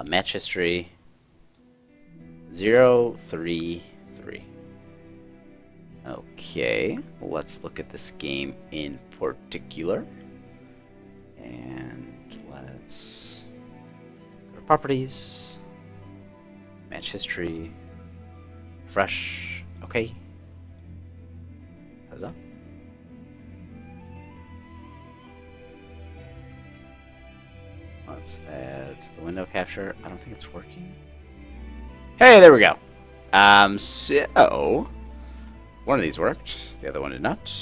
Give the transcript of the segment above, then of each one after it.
Match history 0-3-3. Okay, let's look at this game in particular. And let's go to properties, match history, fresh. Okay. How's that? Let's add the window capture. I don't think it's working. Hey, there we go. So one of these worked, the other one did not.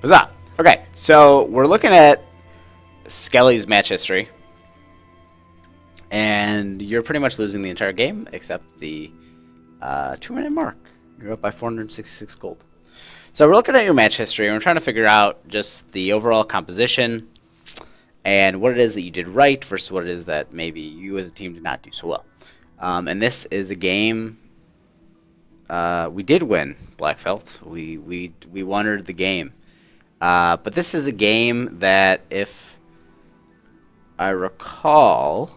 Huzzah! Okay, so we're looking at Skelly's match history, and you're pretty much losing the entire game except the 2-minute mark. You're up by 466 gold. So we're looking at your match history, and we're trying to figure out just the overall composition and what it is that you did right versus what it is that maybe you as a team did not do so well. And this is a game we did win, Blackfelt. We won the game. But this is a game that, if I recall,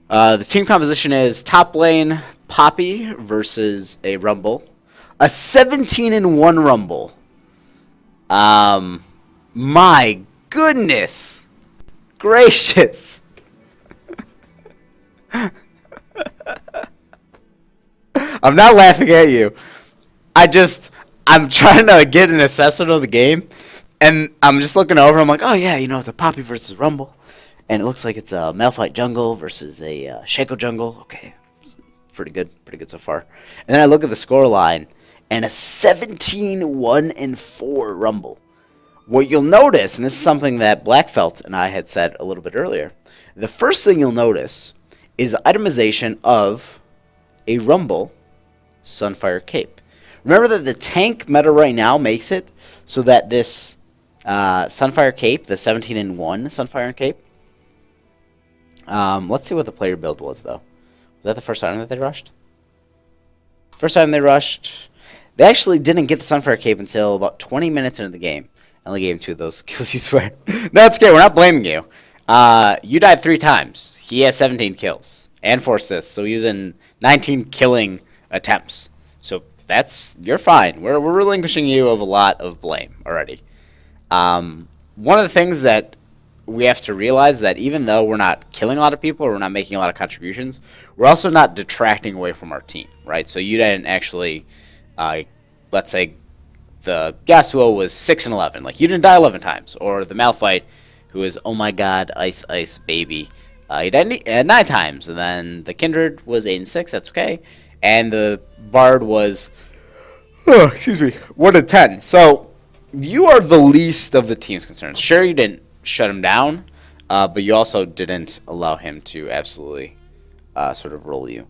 the team composition is top lane Poppy versus a Rumble, a 17-1 Rumble. My goodness gracious! I'm not laughing at you. I'm trying to get an assessment of the game, and I'm just looking over. I'm like, oh yeah, it's a Poppy versus Rumble, and it looks like it's a Malphite jungle versus a Shaco jungle. Okay, pretty good so far. And then I look at the score line, and a 17-1-4 Rumble. What you'll notice, and this is something that Blackfelt and I had said a little bit earlier, the first thing you'll notice is the itemization of a Rumble Sunfire Cape. Remember that the tank meta right now makes it so that this Sunfire Cape, the 17-1 Sunfire Cape, let's see what the player build was, though. Was that the first time that they rushed? First time they rushed, they actually didn't get the Sunfire Cape until about 20 minutes into the game. I only gave him 2 of those kills, you swear. No, it's okay, we're not blaming you. You died 3 times. He has 17 kills and 4 assists, so he's in 19 killing attempts. So you're fine. We're relinquishing you of a lot of blame already. One of the things that we have to realize that even though we're not killing a lot of people or we're not making a lot of contributions, we're also not detracting away from our team, right? So you didn't actually, let's say, the Yasuo was 6-11. Like, you didn't die 11 times. Or the Malphite, who is, oh my god, ice baby. He died 9 times. And then the Kindred was 8-6. That's okay. And the Bard was, 1-10. So you are the least of the team's concerns. Sure, you didn't shut him down, but you also didn't allow him to absolutely sort of roll you.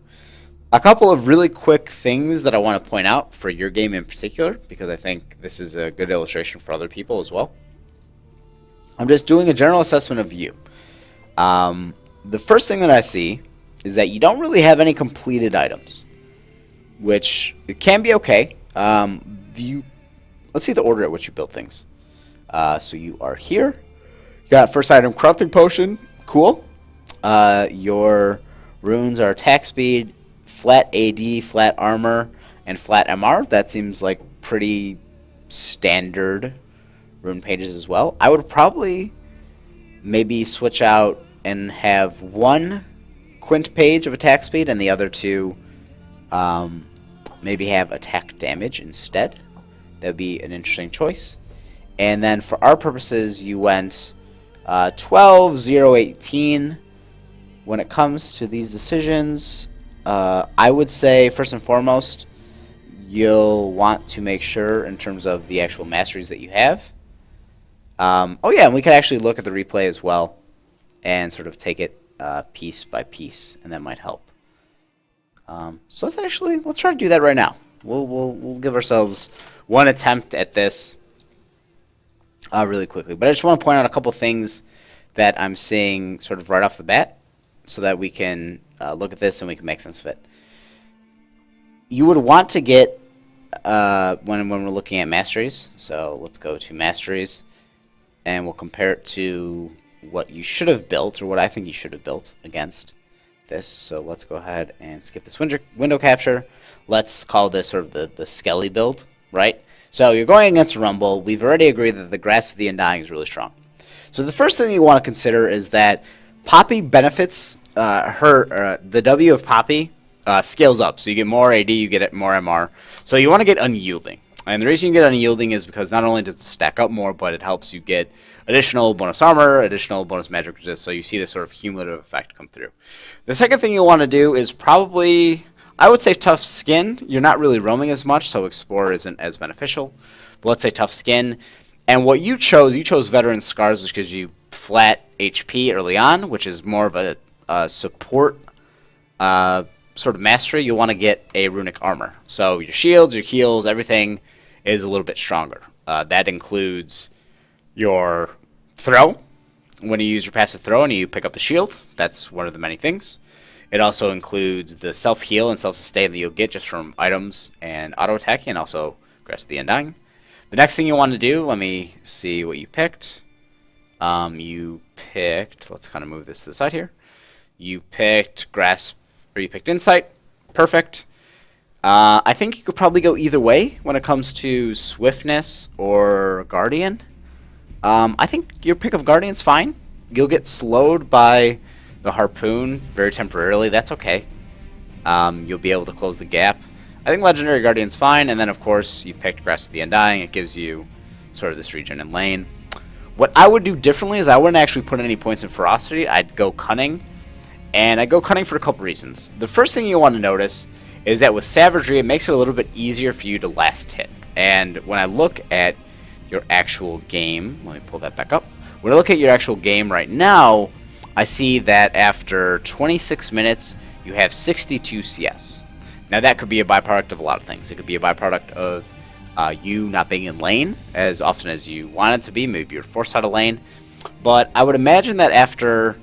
A couple of really quick things that I want to point out for your game in particular, because I think this is a good illustration for other people as well. I'm just doing a general assessment of you. The first thing that I see is that you don't really have any completed items, which it can be okay. Let's see the order at which you build things. So you are here. You got first item, Corrupting Potion. Cool. Your runes are attack speed, flat AD, flat armor, and flat MR. That seems like pretty standard rune pages as well. I would probably maybe switch out and have 1 quint page of attack speed and the other 2 maybe have attack damage instead. That would be an interesting choice. And then for our purposes, you went 12, 0, 18. When it comes to these decisions, I would say, first and foremost, you'll want to make sure in terms of the actual masteries that you have. Oh yeah, and we could actually look at the replay as well and sort of take it piece by piece, and that might help. So let's try to do that right now. We'll give ourselves 1 attempt at this really quickly. But I just want to point out a couple things that I'm seeing sort of right off the bat, so that we can look at this and we can make sense of it. You would want to get, when we're looking at masteries, so let's go to masteries, and we'll compare it to what you should have built, or what I think you should have built against this. So let's go ahead and skip this window capture. Let's call this sort of the Skelly build, right? So you're going against Rumble. We've already agreed that the Grasp of the Undying is really strong. So the first thing you want to consider is that Poppy benefits the W of Poppy scales up. So you get more AD, you get more MR. So you want to get Unyielding. And the reason you get Unyielding is because not only does it stack up more, but it helps you get additional bonus armor, additional bonus magic resist, so you see this sort of cumulative effect come through. The second thing you'll want to do is probably, I would say Tough Skin. You're not really roaming as much, so Explorer isn't as beneficial. But let's say Tough Skin. And what you chose Veteran Scars, which gives you flat HP early on, which is more of a support sort of mastery. You'll want to get a Runic Armor. So your shields, your heals, everything is a little bit stronger. That includes your throw. When you use your passive throw and you pick up the shield, that's one of the many things. It also includes the self-heal and self-sustain that you'll get just from items and auto-attacking, and also Grasp of the Undying. The next thing you want to do, let me see what you picked. You picked, let's kind of move this to the side here. You picked Grasp, or you picked Insight. Perfect. I think you could probably go either way when it comes to Swiftness or Guardian. I think your pick of Guardian's fine. You'll get slowed by the Harpoon very temporarily. That's okay. You'll be able to close the gap. I think Legendary Guardian's fine, and then of course you picked Grasp of the Undying. It gives you sort of this region and lane. What I would do differently is I wouldn't actually put any points in Ferocity. I'd go Cunning, and I'd go Cunning for a couple reasons. The first thing you want to notice is that with Savagery, it makes it a little bit easier for you to last hit. And when I look at your actual game, let me pull that back up. When I look at your actual game right now, I see that after 26 minutes, you have 62 CS. Now that could be a byproduct of a lot of things. It could be a byproduct of you not being in lane as often as you wanted to be. Maybe you're forced out of lane. But I would imagine that after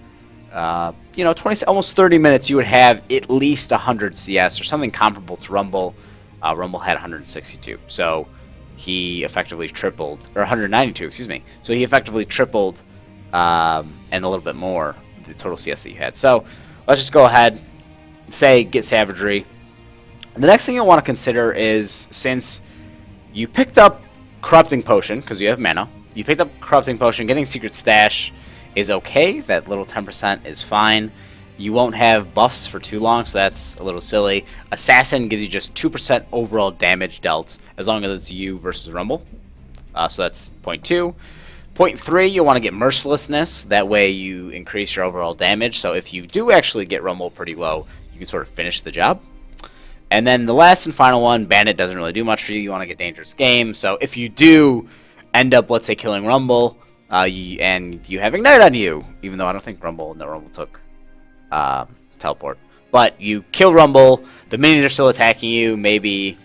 20, almost 30 minutes, you would have at least 100 CS or something comparable to Rumble. Rumble had 162, so he effectively tripled, or 192, excuse me. So he effectively tripled and a little bit more the total CS that you had. So let's just go ahead, get Savagery. And the next thing you'll want to consider is, since you picked up Corrupting Potion, because you have mana, you picked up Corrupting Potion, getting Secret Stash is okay. That little 10% is fine. You won't have buffs for too long, so that's a little silly. Assassin gives you just 2% overall damage dealt, as long as it's you versus Rumble. So that's point 2. Point 3, you want to get Mercilessness. That way you increase your overall damage. So if you do actually get Rumble pretty low, you can sort of finish the job. And then the last and final one, Bandit doesn't really do much for you. You want to get Dangerous Game. So if you do end up, let's say, killing Rumble, and you have Ignite on you, even though I don't think Rumble took teleport. But you kill Rumble, the minions are still attacking you, maybe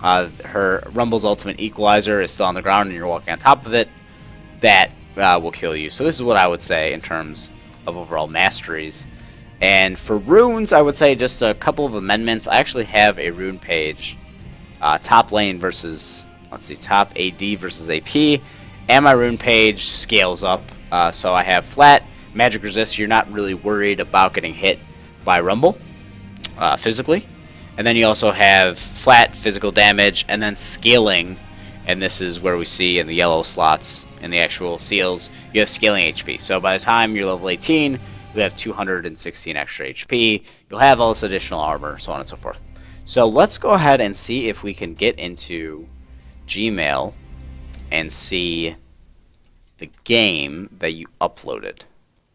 Rumble's ultimate equalizer is still on the ground and you're walking on top of it, that will kill you. So this is what I would say in terms of overall masteries. And for runes, I would say just a couple of amendments. I actually have a rune page, top lane versus, top AD versus AP, and my rune page scales up. So I have flat magic resist. You're not really worried about getting hit by Rumble physically. And then you also have flat physical damage, and then scaling, and this is where we see in the yellow slots in the actual seals, you have scaling HP. So by the time you're level 18, you have 216 extra HP, you'll have all this additional armor, so on and so forth. So let's go ahead and see if we can get into Gmail and see the game that you uploaded.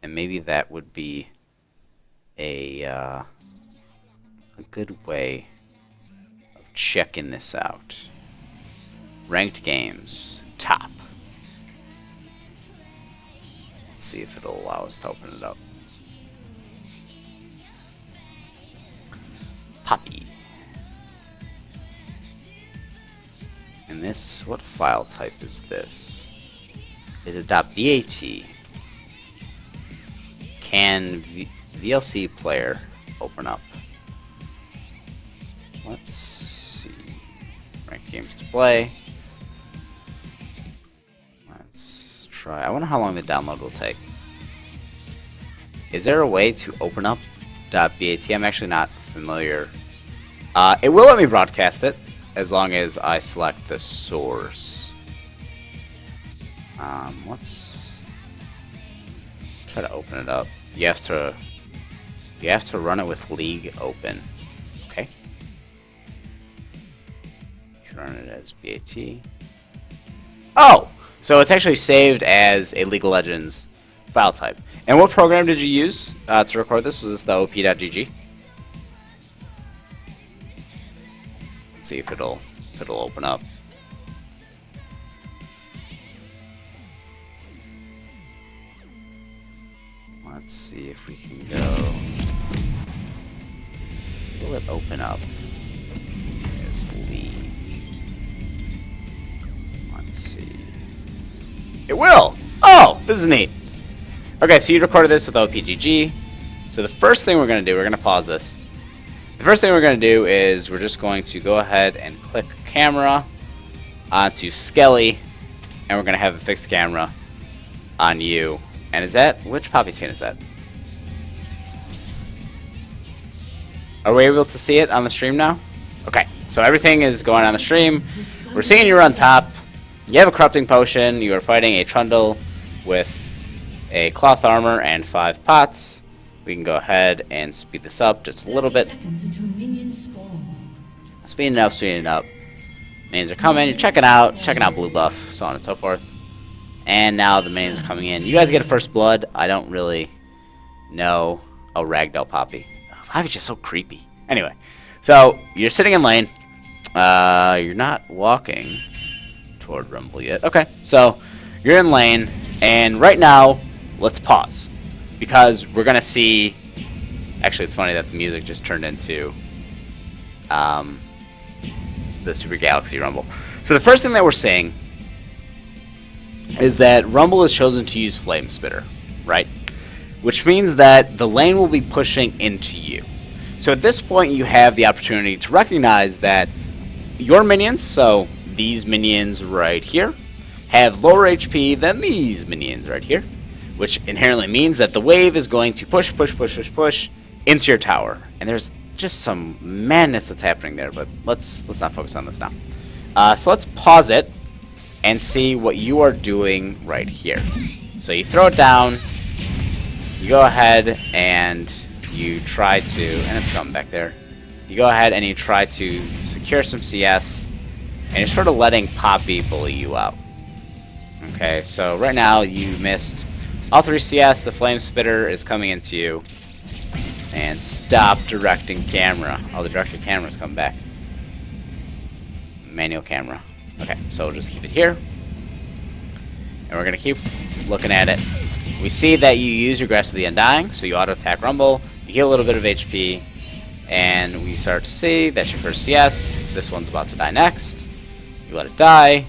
And maybe that would be a good way of checking this out. Ranked games, top. Let's see if it'll allow us to open it up. Poppy. And this, what file type is this? Is it .bat? Can VLC player open up? Let's see. Ranked games to play. Let's try. I wonder how long the download will take. Is there a way to open up .bat? I'm actually not familiar. It will let me broadcast it as long as I select the source. Let's try to open it up. You have to run it with League open. Okay. You run it as BAT. Oh, so it's actually saved as a League of Legends file type. And what program did you use to record this? Was this the op.gg? Let's see if it'll open up. Let's see if we can go. Will it open up? There's League. Let's see. It will! Oh, this is neat. Okay, so you recorded this with OPGG. So the first thing we're going to do, we're going to pause this. The first thing we're going to do is we're just going to go ahead and click camera onto Skelly, and we're going to have a fixed camera on you. And is that, which poppy skin is that? Are we able to see it on the stream now? Okay, so everything is going on the stream. We're seeing you on top. You have a corrupting potion. You are fighting a Trundle with a cloth armor and 5 pots. We can go ahead and speed this up just a little bit. Speeding it up. Minions are coming. You're checking out blue buff, so on and so forth. And now the minions are coming in. You guys get a first blood. I don't really know. Oh, Ragdoll Poppy. Poppy's just so creepy. Anyway, so you're sitting in lane. You're not walking toward Rumble yet. Okay, so you're in lane, and right now, let's pause because we're gonna see. Actually, it's funny that the music just turned into the Super Galaxy Rumble. So the first thing that we're seeing is that Rumble has chosen to use Flame Spitter, right? Which means that the lane will be pushing into you. So at this point, you have the opportunity to recognize that your minions, so these minions right here, have lower HP than these minions right here, which inherently means that the wave is going to push into your tower. And there's just some madness that's happening there, but let's not focus on this now. So let's pause it and see what you are doing right here. So you throw it down, you go ahead and you try to, and it's coming back there, you go ahead and you try to secure some CS, and you're sort of letting Poppy bully you out. Okay, so right now you missed all 3 CS, the Flame Spitter is coming into you, and stop directing camera. Oh, the directed camera's come back. Manual camera. Okay, so we'll just keep it here. And we're going to keep looking at it. We see that you use your Grasp of the Undying, so you auto-attack Rumble, you heal a little bit of HP, and we start to see that's your first CS. This one's about to die next. You let it die.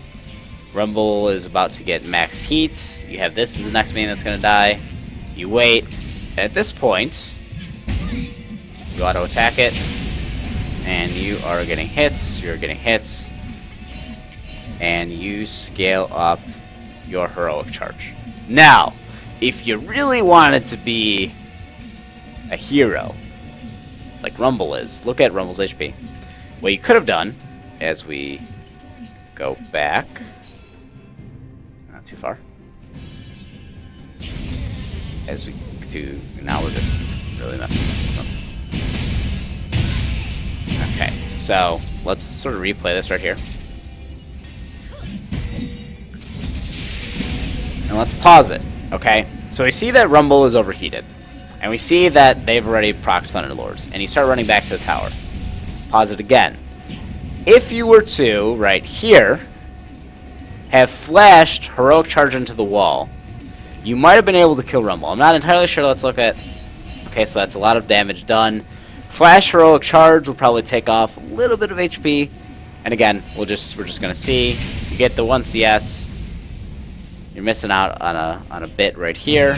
Rumble is about to get max heat. You have this as the next minion that's going to die. You wait. At this point, you auto-attack it, and you are getting hits. You're getting hits. And you scale up your heroic charge. Now, if you really wanted to be a hero, like Rumble is, look at Rumble's HP. What you could have done, as we go back, not too far, as we do, now we're just really messing with the system. Okay, so let's sort of replay this right here. And let's pause it, okay? So we see that Rumble is overheated. And we see that they've already procced Thunderlords. And you start running back to the tower. Pause it again. If you were to, right here, have flashed Heroic Charge into the wall, you might have been able to kill Rumble. I'm not entirely sure. Let's look at... Okay, so that's a lot of damage done. Flash Heroic Charge will probably take off a little bit of HP. And again, we're just going to see. You get the 1 CS. You're missing out on a bit right here.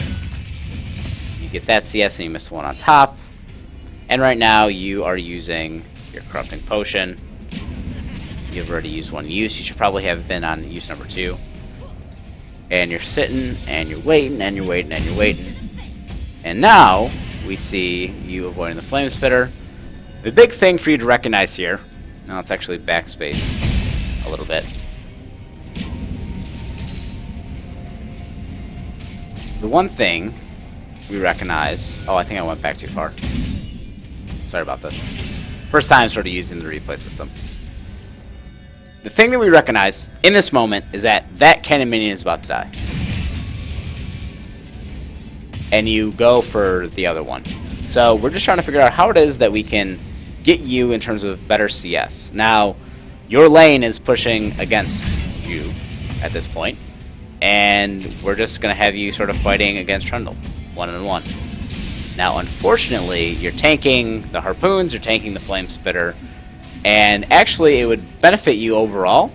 You get that CS and you miss the one on top. And right now you are using your Corrupting Potion. You've already used 1 use. You should probably have been on use number 2. And you're sitting and you're waiting and you're waiting and you're waiting. And now we see you avoiding the flame spitter. The big thing for you to recognize here, now let's actually backspace a little bit. The one thing we recognize, oh, I think I went back too far. Sorry about this. First time sort of using the replay system. The thing that we recognize in this moment is that that cannon minion is about to die. And you go for the other one. So we're just trying to figure out how it is that we can get you in terms of better CS. Now, your lane is pushing against you at this point, and we're just going to have you sort of fighting against Trundle, 1-on-1. Now, unfortunately, you're tanking the harpoons, you're tanking the flame spitter, and actually it would benefit you overall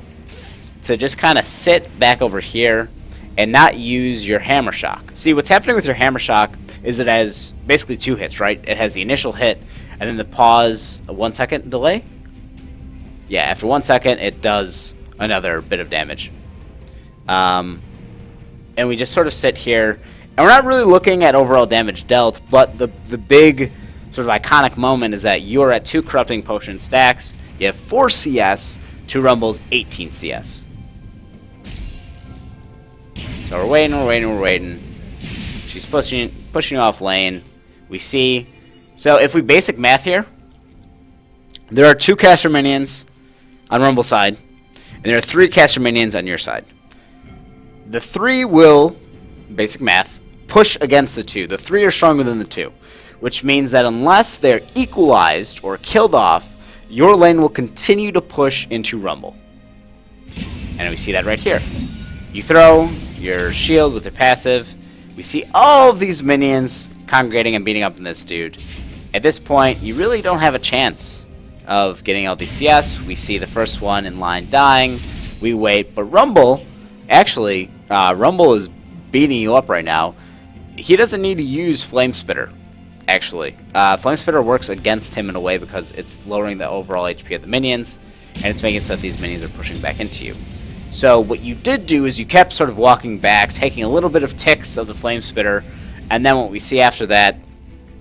to just kind of sit back over here and not use your hammer shock. See, what's happening with your hammer shock is it has basically two hits, right? It has the initial hit and then the pause, a 1 second delay. Yeah, after 1 second, it does another bit of damage. And we just sort of sit here, and we're not really looking at overall damage dealt, but the big sort of iconic moment is that you are at 2 corrupting potion stacks, you have 4 CS, 2 rumbles, 18 CS. So we're waiting. She's pushing you off lane. We see. So if we basic math here, there are 2 caster minions on Rumble's side, and there are 3 caster minions on your side. The 3 will, basic math, push against the 2. The 3 are stronger than the 2, which means that unless they're equalized or killed off, your lane will continue to push into Rumble. And we see that right here. You throw your shield with your passive. We see all of these minions congregating and beating up on this dude. At this point, you really don't have a chance of getting all these CS. We see the first one in line dying. We wait, but Rumble, actually, Rumble is beating you up right now. He doesn't need to use Flame Spitter, actually. Flame Spitter works against him in a way because it's lowering the overall HP of the minions, and it's making it so that these minions are pushing back into you. So what you did do is you kept sort of walking back, taking a little bit of ticks of the Flame Spitter, and then what we see after that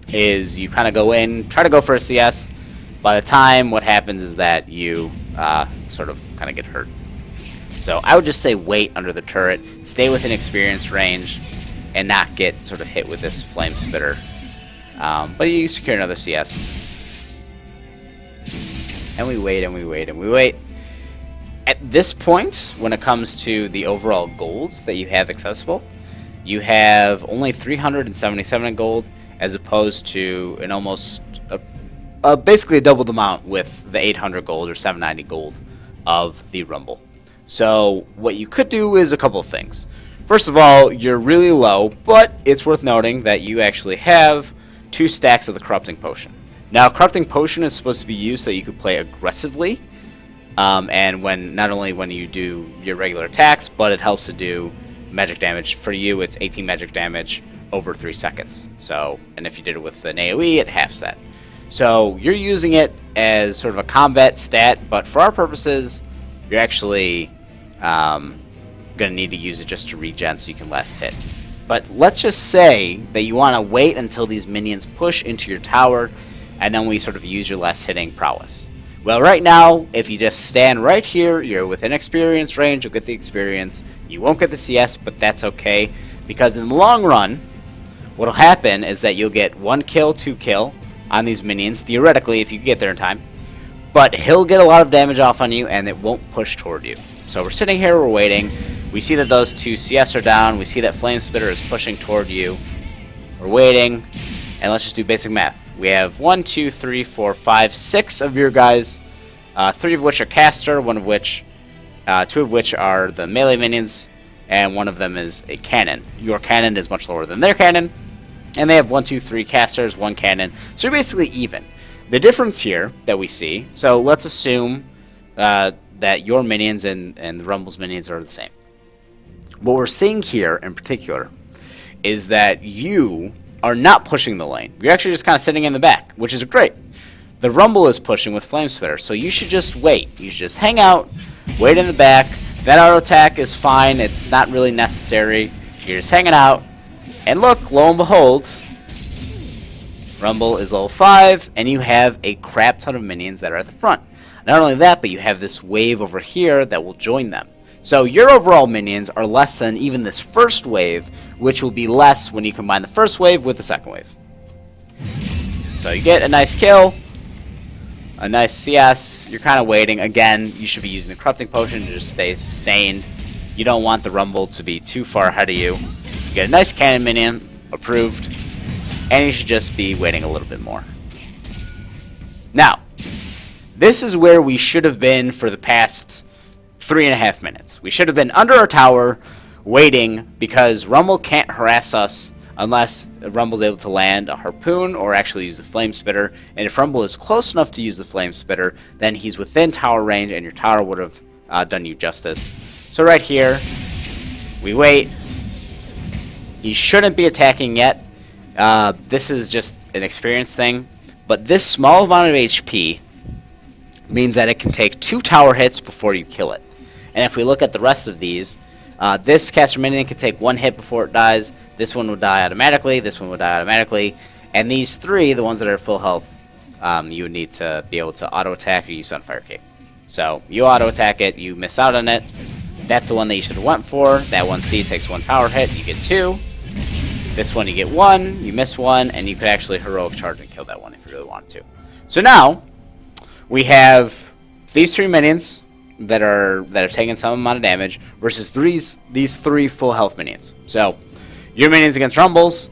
is you kind of go in, try to go for a CS. By the time what happens is that you sort of kind of get hurt. So I would just say wait under the turret, stay within experience range, and not get sort of hit with this Flame Spitter. But you secure another CS. And we wait. At this point, when it comes to the overall golds that you have accessible, you have only 377 in gold, as opposed to an almost basically a doubled amount with the 800 gold or 790 gold of the Rumble. So what you could do is a couple of things. First of all, you're really low, but it's worth noting that you actually have 2 stacks of the Corrupting Potion. Now, Corrupting Potion is supposed to be used so you could play aggressively, and not only when you do your regular attacks, but it helps to do magic damage. For you, it's 18 magic damage over 3 seconds. So, and if you did it with an AoE, it halves that. So you're using it as sort of a combat stat, but for our purposes, you're actually going to need to use it just to regen so you can last hit. But let's just say that you want to wait until these minions push into your tower, and then we sort of use your last hitting prowess. Well, right now, if you just stand right here, you're within experience range, you'll get the experience. You won't get the CS, but that's okay, because in the long run, what'll happen is that you'll get 1 kill, 2 kill on these minions, theoretically, if you get there in time. But he'll get a lot of damage off on you, and it won't push toward you. So we're sitting here, we're waiting. We see that those 2 CS are down. We see that Flame Spitter is pushing toward you. We're waiting, and let's just do basic math. We have 1, 2, 3, 4, 5, 6 of your guys, 3 of which are caster, 2 of which are the melee minions, and 1 of them is a cannon. Your cannon is much lower than their cannon, and they have 1, 2, 3 casters, 1 cannon, so you're basically even. The difference here that we see, so let's assume that your minions and the Rumble's minions are the same. What we're seeing here in particular is that you are not pushing the lane. You're actually just kind of sitting in the back, which is great. The Rumble is pushing with Flame Spitter, so you should just wait. You should just hang out, wait in the back. That auto attack is fine. It's not really necessary. You're just hanging out. And look, lo and behold, Rumble is level 5, and you have a crap ton of minions that are at the front. Not only that, but you have this wave over here that will join them. So your overall minions are less than even this first wave, which will be less when you combine the first wave with the second wave. So you get a nice kill, a nice CS. You're kind of waiting. Again, you should be using the Corrupting Potion to just stay sustained. You don't want the Rumble to be too far ahead of you. You get a nice cannon minion, approved, and you should just be waiting a little bit more. Now, this is where we should have been for the past 3.5 minutes. We should have been under our tower, waiting, because Rumble can't harass us unless Rumble's able to land a harpoon or actually use the flame spitter. And if Rumble is close enough to use the flame spitter, then he's within tower range, and your tower would have done you justice. So right here, we wait. He shouldn't be attacking yet. This is just an experience thing, but this small amount of HP means that it can take 2 tower hits before you kill it. And if we look at the rest of these, this caster minion can take 1 hit before it dies. This one will die automatically. This one will die automatically. And these 3, the ones that are full health, you would need to be able to auto attack or use Sunfire Cape. So you auto attack it, you miss out on it. That's the one that you should have went for. That 1C takes 1 tower hit, you get 2. This one you get 1, you miss 1, and you could actually heroic charge and kill that one if you really wanted to. So now we have these 3 minions that are taking some amount of damage versus these 3 full health minions. So your minions against Rumbles,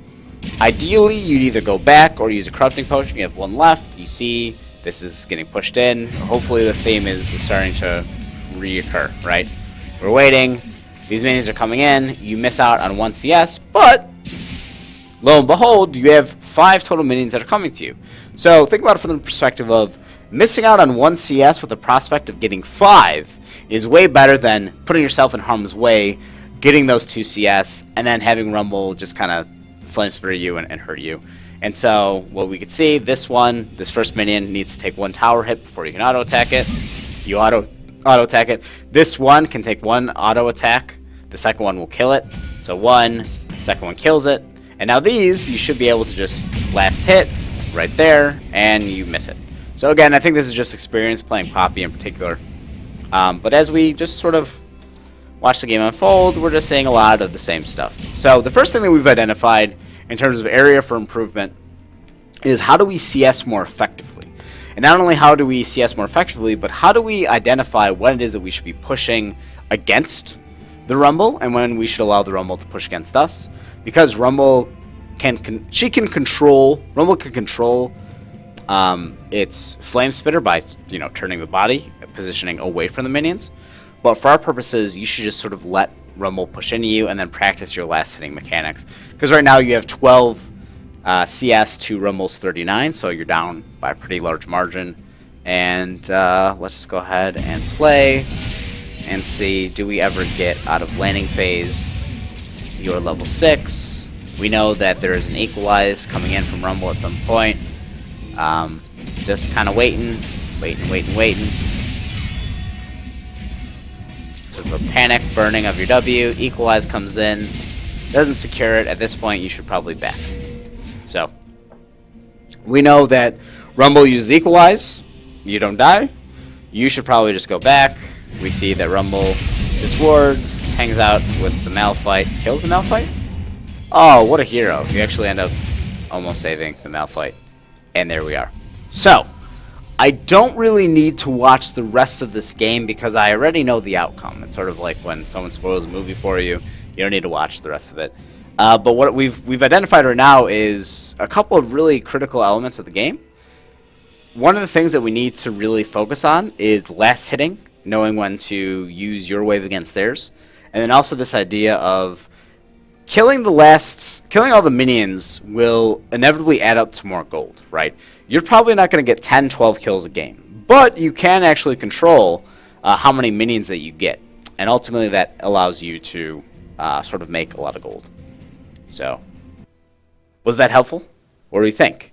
ideally you'd either go back or use a Corrupting Potion. You have 1 left. You see this is getting pushed in. Hopefully the theme is starting to reoccur, right? We're waiting. These minions are coming in. You miss out on 1 CS, but lo and behold, you have 5 total minions that are coming to you. So think about it from the perspective of missing out on 1 CS with the prospect of getting 5 is way better than putting yourself in harm's way, getting those 2 CS, and then having Rumble just kind of flame spitter you and hurt you. And so what we could see, this first minion needs to take 1 tower hit before you can auto attack it. You auto attack it. This one can take 1 auto attack. The second one will kill it. So 1, second one kills it. And now these, you should be able to just last hit right there, and you miss it. So again, I think this is just experience playing Poppy in particular. But as we just sort of watch the game unfold, we're just seeing a lot of the same stuff. So the first thing that we've identified in terms of area for improvement is how do we CS more effectively? And not only how do we CS more effectively, but how do we identify when it is that we should be pushing against the Rumble and when we should allow the Rumble to push against us? Because Rumble can control its flame spitter by turning the body, positioning away from the minions. But for our purposes, you should just sort of let Rumble push into you and then practice your last hitting mechanics. Because right now you have 12 CS to Rumble's 39, so you're down by a pretty large margin. And let's just go ahead and play and see, do we ever get out of landing phase? You're level 6. We know that there is an equalize coming in from Rumble at some point. Just kind of waiting. Sort of a panic burning of your W. Equalize comes in. Doesn't secure it. At this point, you should probably back. So, we know that Rumble uses equalize. You don't die. You should probably just go back. We see that Rumble diswards, hangs out with the Malphite, kills the Malphite? Oh, what a hero. You actually end up almost saving the Malphite. And there we are. So, I don't really need to watch the rest of this game because I already know the outcome. It's sort of like when someone spoils a movie for you, you don't need to watch the rest of it. But what we've identified right now is a couple of really critical elements of the game. One of the things that we need to really focus on is last hitting, knowing when to use your wave against theirs. And then also this idea of killing all the minions will inevitably add up to more gold, right? You're probably not going to get 10, 12 kills a game, but you can actually control how many minions that you get. And ultimately that allows you to sort of make a lot of gold. So, was that helpful? What do you think?